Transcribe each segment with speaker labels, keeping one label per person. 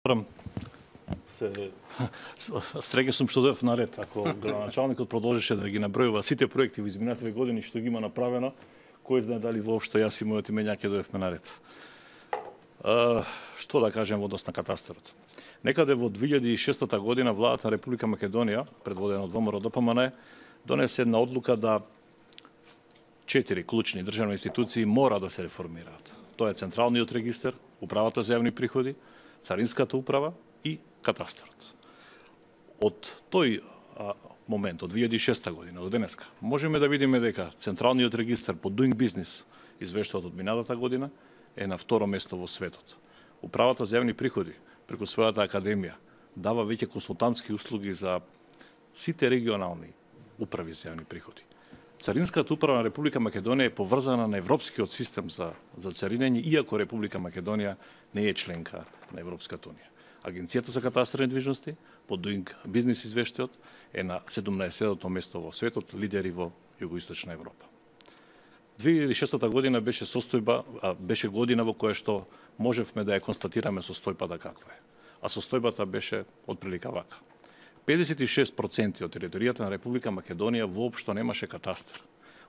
Speaker 1: Морам се среќен сум што дојдов наред. Ако градоначалникот продолжеше да ги набројува сите проекти во изминативе години што ги има направено, кој знае дали воопшто јас и мојот име ќе дојдовме наред. Што да кажем во однос на катастарот? Некаде во 2006 година владата на Република Македонија, предводена од ВМРО ДПМН, донесе една одлука да 4 клучни државни институции мора да се реформираат. Тоа е Централниот регистар, Управата за јавни приходи, Царинската управа и катастарот. Од тој момент, од 2006 година до денеска, можеме да видиме дека Централниот регистар по Doing Business, извештаот од минатата година, е на второ место во светот. Управата за јавни приходи, преку својата академија, дава веќе консултантски услуги за сите регионални управи за јавни приходи. Царинската управа на Република Македонија е поврзана на европскиот систем за царинење, иако Република Македонија не е членка на Европската унија. Агенцијата за катастар недвижности, по Doing Business извештајот, е на 17-то место во светот, лидери во Југоисточна Европа. 2006 година беше година во која што можевме да ја констатираме состојбата каква е. А состојбата беше отприлика вака. 56% од територијата на Република Македонија воопшто немаше катастар.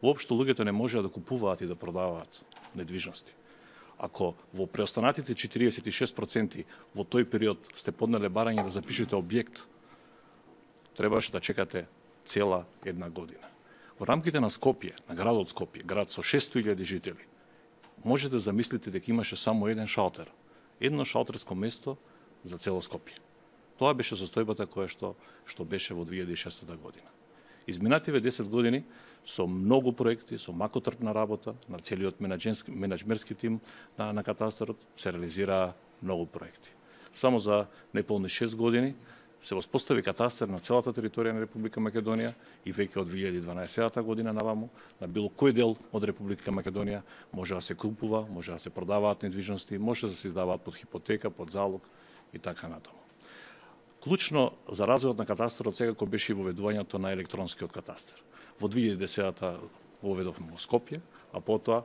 Speaker 1: Воопшто луѓето не можеа да купуваат и да продаваат недвижности. Ако во преостанатите 46% во тој период сте поднеле барање да запишете објект, требаше да чекате цела една година. Во рамките на Скопје, на градот Скопје, град со 600.000 жители, можете да замислите дека имаше само еден шалтер, едно шалтерско место за цело Скопје. Тоа беше состојбата која што беше во 2006 година. Изминативе 10 години со многу проекти, со макотрпна работа на целиот менаџмерски тим на катастарот се реализираа многу проекти. Само за неполни 6 години се воспостави катастар на целата територија на Република Македонија и веќе од 2012 година наваму на било кој дел од Република Македонија може да се купува, може да се продаваат недвижности, може да се издаваат под хипотека, под залог и така натаму. Клучно за развојот на катастарот секако беше и воведувањето на електронскиот катастар. Во 2010-та го воведовме во Скопје, а потоа,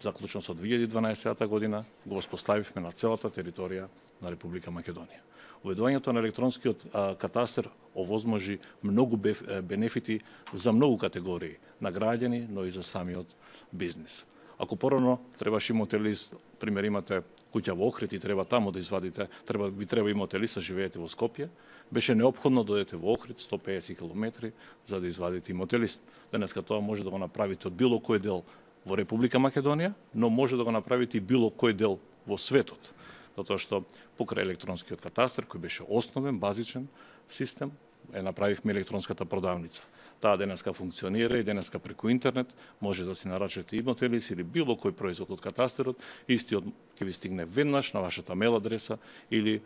Speaker 1: заклучно со 2012 година, го воспоставивме на целата територија на Република Македонија. Воведувањето на електронскиот катастар овозможи многу бенефити за многу категории на граѓани, но и за самиот бизнис. Ако порано требаше имоти лист, пример имате куќа во Охрид и треба таму да извадите, ви треба имоти лист, а живеете во Скопје, беше неопходно да дојдете во Охрид 150 км за да извадите имоти лист. Денеска тоа може да го направите од било кој дел во Република Македонија, но може да го направите и било кој дел во светот. Затоа што покрај електронскиот катастар, кој беше основен, базичен систем, направивме електронската продавница. Таа денеска функционира и денеска преку интернет може да си нарачате имоти лист или било кој производ од катастарот, истиот ќе ви стигне веднаш на вашата мейл адреса или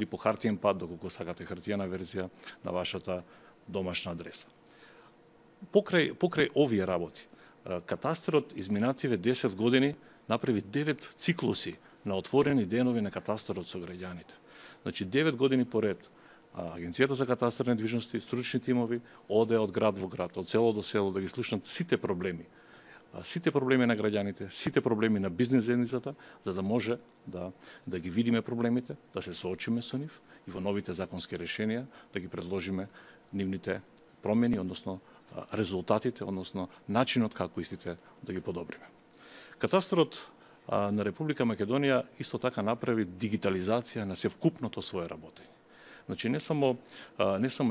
Speaker 1: по хартиен пат, доколку сакате хартиена верзија, на вашата домашна адреса. Покрај овие работи, катастарот изминативе 10 години направи 9 циклуси на отворени денови на катастарот со граѓаните. Значи 9 години поред Агенцијата за катастар недвижности, стручни тимови оде од град во град, од село до село да ги слушнат сите проблеми на граѓаните, сите проблеми на бизнес заедницата, за да може да ги видиме проблемите, да се соочиме со нив и во новите законски решенија да ги предложиме нивните промени, односно резултатите, односно начинот како истите да ги подобриме. Катастарот на Република Македонија исто така направи дигитализација на севкупното свое работење. Значи не само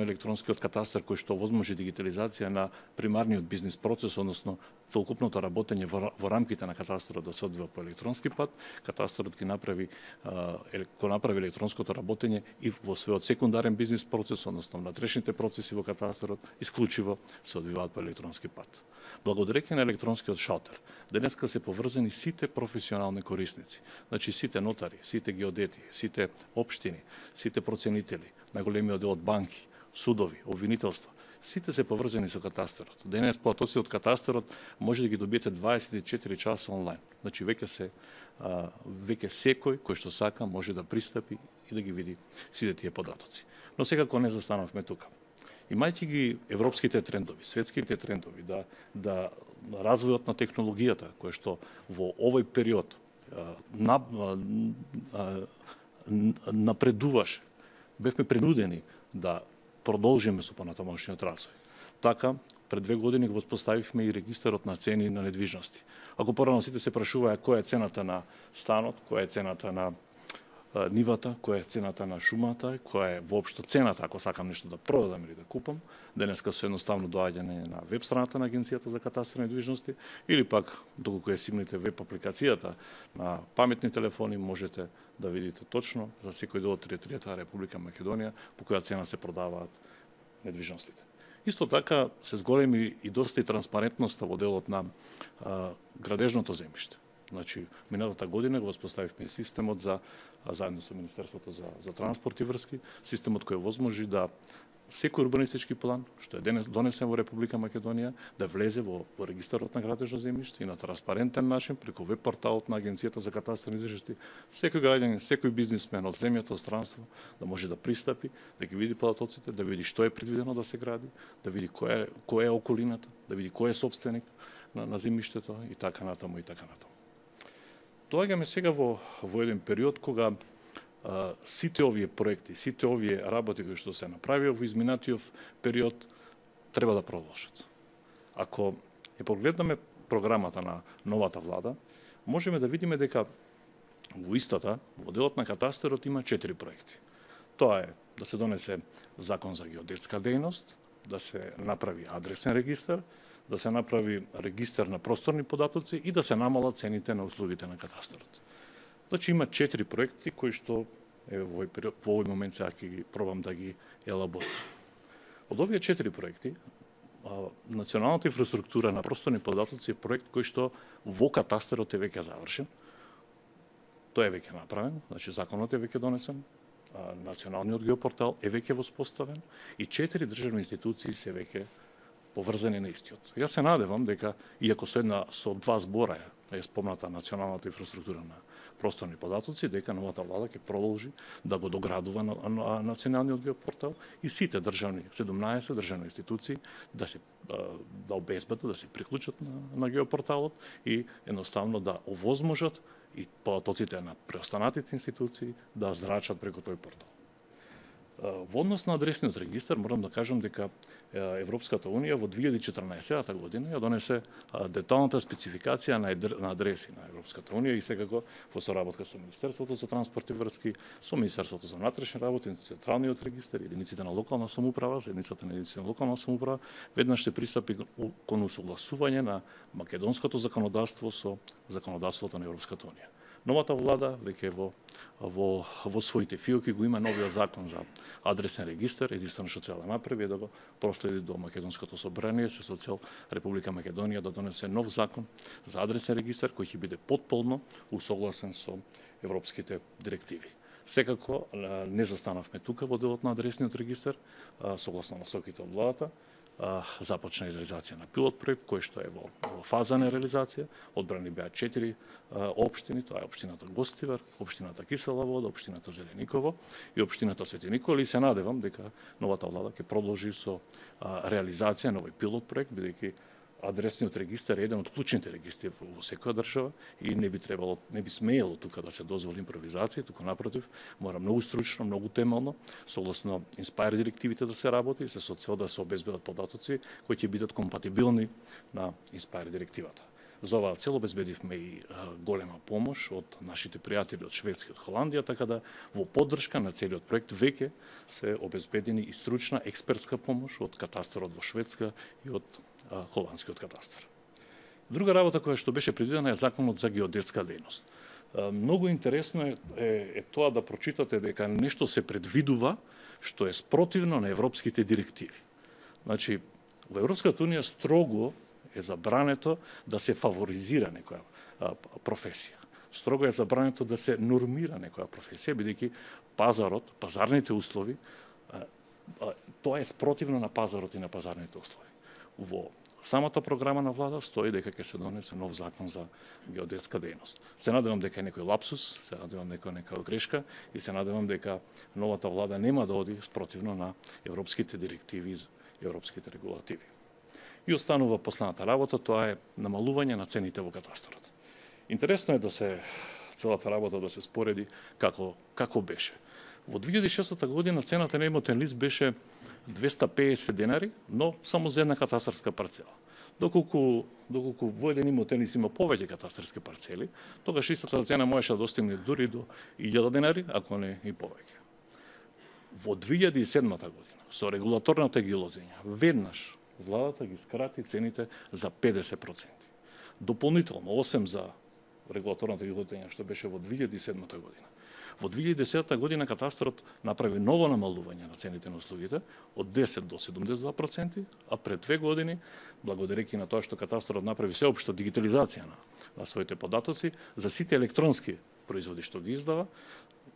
Speaker 1: електронскиот катастар кој што овозможи дигитализација на примарниот бизнис процес, односно целокупното работење во рамките на катастарот да се одвива по електронски пат, катастарот го направи електронското работење и во својот секундарен бизнис процес, односно внатрешните процеси во катастарот исклучиво се одвиваат по електронски пат. Благодарејќи на електронскиот шалтер, денеска се поврзани сите професионални корисници, значи сите нотари, сите геодети, сите општини, сите проценители, најголемиот дел од банки, судови, обвинителства, сите се поврзани со катастарот. Денес платоци од катастарот може да ги добиете 24 часа онлайн. Значи веќе секој кој што сака може да пристапи и да ги види сите тие податоци. Но секако не застанавме тука. Имајќи ги европските трендови, светските трендови, да развојот на технологијата, кој што во овој период напредуваше. Бевме принудени да продолжиме со понатамошниот развој. Така, пред 2 години го воспоставивме и регистарот на цени на недвижности. Ако порано сите се прашуваа која е цената на станот, која е цената на нивата, која е цената на шумата, која е воопшто цената ако сакам нешто да продадам или да купам, денеска со едноставно доаѓање на веб страната на Агенцијата за катастар на недвижности или пак доколку ја симните веб апликацијата на паметни телефони можете да видите точно за секој дел од територијата на Република Македонија по која цена се продаваат недвижностите. Исто така се зголеми и доста и транспарентноста во делот на градежното земјиште. Значи, миналата година го воспоставивме системот заедно со Министерството за транспорт и врски, системот кој возможи да секој урбанистички план, што е донесен во Република Македонија, да влезе во регистарот на градежно земјиште и на транспарентен начин, преку веб порталот на Агенцијата за катастар на недвижности, секој граѓанин, секој бизнисмен од земјата, од странство, да може да пристапи, да ги види податоците, да види што е предвидено да се гради, да види која е околината, да види кој е собственик на земјиштето и така натаму и така натаму. Доаѓаме сега во еден период кога сите овие проекти, сите овие работи кои што се направија во изминатиот период треба да продолжат. Ако ја погледнеме програмата на новата влада, можеме да видиме дека во истата, во делот на катастарот има 4 проекти. Тоа е да се донесе закон за геодетска дејност, да се направи адресен регистар, да се направи регистар на просторни податоци и да се намалат цените на услугите на катастарот. Значи има 4 проекти кои што во овој момент сега ќе ги пробам да ги елаборирам. Од овие 4 проекти, националната инфраструктура на просторни податоци е проект кој што во катастарот е веќе завршен. Тој е веќе направен, значи законот е веќе донесен, националниот геопортал е веќе воспоставен и 4 државни институции се веќе поврзани на истиот. Јас се надевам дека, иако со 2 збора е спомната националната инфраструктура на просторни податоци, дека новата влада ќе продолжи да го доградува на националниот геопортал и сите 17 државни институции да обезбедат, да се приклучат на геопорталот и едноставно да овозможат и податоците на преостанатите институции да зрачат преку тој портал. Во однос на адресниот регистар, морам да кажам дека Европската Унија во 2014 година ја донесе деталната спецификација на адреси на Европската Унија и секако во соработка со Министерството за транспорт и врски, со Министерството за внатрешни работи, Централниот регистар, единиците на локална самоуправа, заедницата на единиците на локална самоуправа, веднаш ще пристапи кон усогласување на македонското законодавство со законодавството на Европската Унија. Новата влада веќе во своите фиоки го има новиот закон за адресен регистар, единствено што треба да направи е да го проследи до Македонското собрание со цел Република Македонија да донесе нов закон за адресен регистар кој ќе биде потполно усогласен со европските директиви. Секако не застанавме тука во делот на адресниот регистар, согласно насоките од владата, започна реализација на пилот проект кој што е во фаза на реализација. Одбрани беа 4 општини, тоа е општината Гостивар, општината Кисела Вода, општината Зелениково и општината Свети Никола, и се надевам дека новата влада ќе продолжи со реализација на овој пилот проект, бидејќи адресниот регистар е еден од клучните регистри во секоја држава и не би смеело тука да се дозволи импровизација, туку напротив, мора многу стручно, многу темелно, согласно Inspire директивите да се работи и со цел да се обезбедат податоци кои ќе бидат компатибилни на Inspire директивата. За оваа цел обезбедивме и голема помош од нашите пријатели од Шведска и од Холандија, така да во поддршка на целиот проект веќе се обезбедени и стручна експертска помош од катастарот во Шведска и од холандскиот катастар. Друга работа која што беше предвидена е законот за геодетска дејност. Многу интересно е тоа да прочитате дека нешто се предвидува што е спротивно на европските директиви. Значи, во Европската Унија строго е забрането да се фаворизира некоја професија. Строго е забрането да се нормира некоја професија, бидејќи пазарните услови, тоа е спротивно на пазарот и на пазарните услови. Во самата програма на влада стои дека ќе се донесе нов закон за геодетска дејност. Се надевам дека е некој лапсус, се надевам дека е некоја грешка и се надевам дека новата влада нема да оди спротивно на европските директиви и европските регулативи. И останува последната работа, тоа е намалување на цените во катастарот. Интересно е целата работа да се спореди како беше. Во 2006 година цената на имотен лист беше 250 денари, но само за една катастарска парцела. Доколку во еден имотен лист има повеќе катастарски парцели, тогаш истата цена можеше да достигне дури до 1000 денари, ако не и повеќе. Во 2007 година, со регулаторната гилотиња, веднаш владата ги скрати цените за 50%. Дополнително, осем за регулаторната гилотиња, што беше во 2007 година. Во 2010 година катастарот направи ново намалување на цените на услугите од 10 до 72%, а пред 2 години, благодарејќи на тоа што катастарот направи сеопшта дигитализација на своите податоци, за сите електронски производи што ги издава,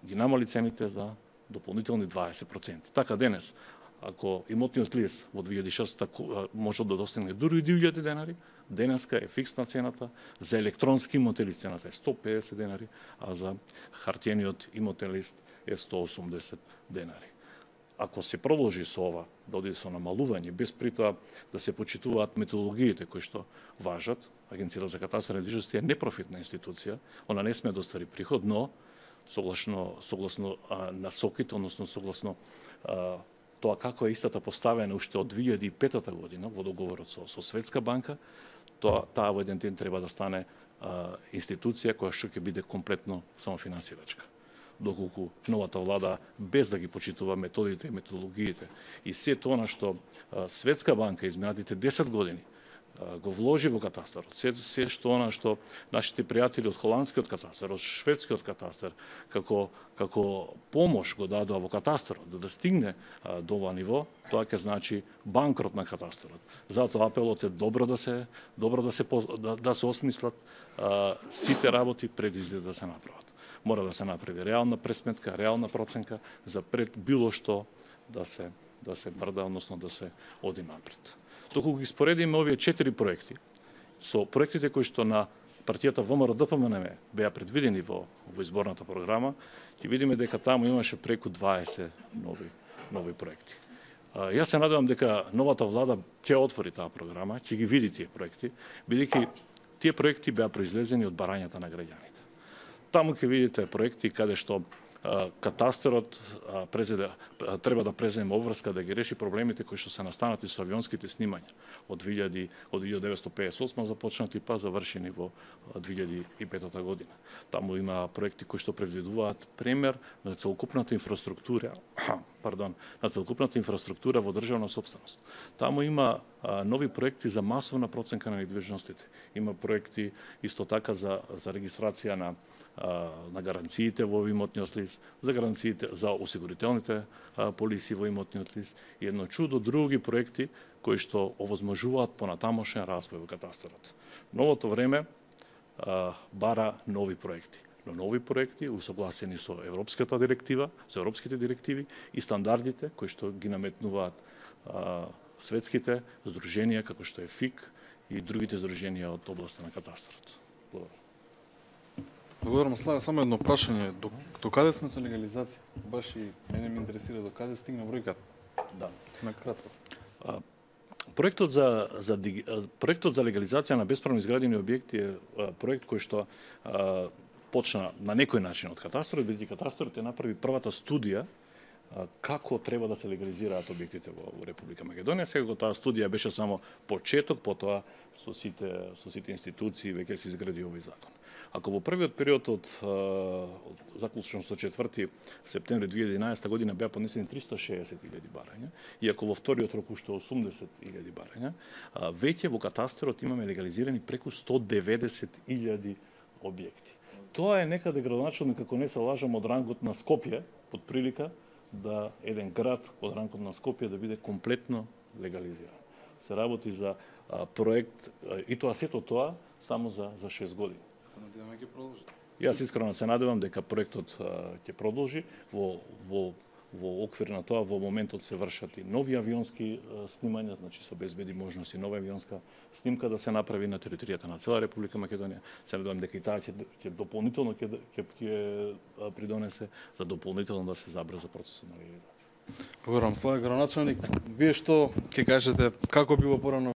Speaker 1: ги намали цените за дополнителни 20%. Така денес, ако имотниот лист во 2006 може да достигне дури 1000 денари, денеска е фиксна цената, за електронски имотен лист цената е 150 денари, а за хартиениот имотен лист е 180 денари. Ако се продолжи со ова, да оди со намалување, без при тоа да се почитуваат методологиите кои што важат, Агенцијата за катастар и недвижности е непрофитна институција, она не сме да оствари приход, но согласно насоките, односно согласно тоа како е истата поставена уште од 2005 година во договорот со Светска банка, таа во еден ден треба да стане институција која што ќе биде комплетно самофинансирачка. Доколку новата влада, без да ги почитува методите и методологиите и сето она што Светска банка изминатите 10 години го вложи во катастарот, се што она што нашите пријатели од холандскиот катастар, од шведскиот катастар, како помош го дадоа во катастарот, да стигне до ова ниво, тоа ќе значи банкрот на катастарот. Затоа апелот е добро да се осмислат сите работи преди да се направат. Мора да се направи реална пресметка, реална проценка за пред било што да се брда, односно да се оди напред. Доколку ги споредиме овие 4 проекти со проектите кои што на партијата ВМРО-ДПМН беа предвидени во изборната програма, ќе видиме дека таму имаше преку 20 нови проекти. Јас се надевам дека новата влада ќе отвори таа програма, ќе ги види тие проекти, бидејќи тие проекти беа произлезени од барањата на граѓаните. Таму ќе видите проекти каде што катастарот треба да преземе обврска да ги реши проблемите кои што се настанати со авионските снимања од 1958 започнати па завршени во 2005 година. Таму има проекти кои што предвидуваат премер на целокупната инфраструктура, во државна сопственост. Таму има нови проекти за масовна проценка на недвижностите. Има проекти исто така за регистрација на гаранциите во имотниот лист, за гаранциите за осигурителните полиси во имотниот лист и едно чудо други проекти кои што овозможуваат понатамошен развој во катастарот. Новото време бара нови проекти, но нови проекти усогласени со европската директива, со европските директиви и стандардите кои што ги наметнуваат светските здруженија како што е ФИК и другите здруженија од областта на катастарот. Благодарам.
Speaker 2: Благодарам, Славе, само едно прашање. До каде сме со легализација? Баш и мене ме интересира до каде стигна бројката.
Speaker 1: Да.
Speaker 2: На кратко.
Speaker 1: Проектот за легализација на бесправно изградени објекти е проект кој што почна на некој начин од катастарот, бидејќи катастарот е направи првата студија како треба да се легализираат објектите во Република Македонија. Секако таа студија беше само почеток, потоа со сите институции веќе се изгради овој закон. Ако во првиот период од заклучно со 4 септември 2011 година беа поднесени 360.000 барања, и ако во вториот рок уште 80.000 барања, веќе во катастарот имаме легализирани преку 190.000 објекти. Тоа е некаде градоначалник, ако не се лажам, од рангот на Скопје, под прилика да еден град од рангот на Скопје да биде комплетно легализиран. Се работи за проект и тоа сето тоа само за 6 години.
Speaker 2: Се надеваме ќе продолжи.
Speaker 1: Јас искрено се надевам дека проектот ќе продолжи во оквир на тоа. Во моментот се вршат и нови авионски снимања, значи се обезбеди можност и нова авионска снимка да се направи на територијата на цела Република Македонија. Се надевам дека и таа ќе дополнително ќе придонесе за дополнително да се забрза процесот на легализација.
Speaker 2: Благодарам, Славе, градоначалник. Вие што ќе кажете, како било порано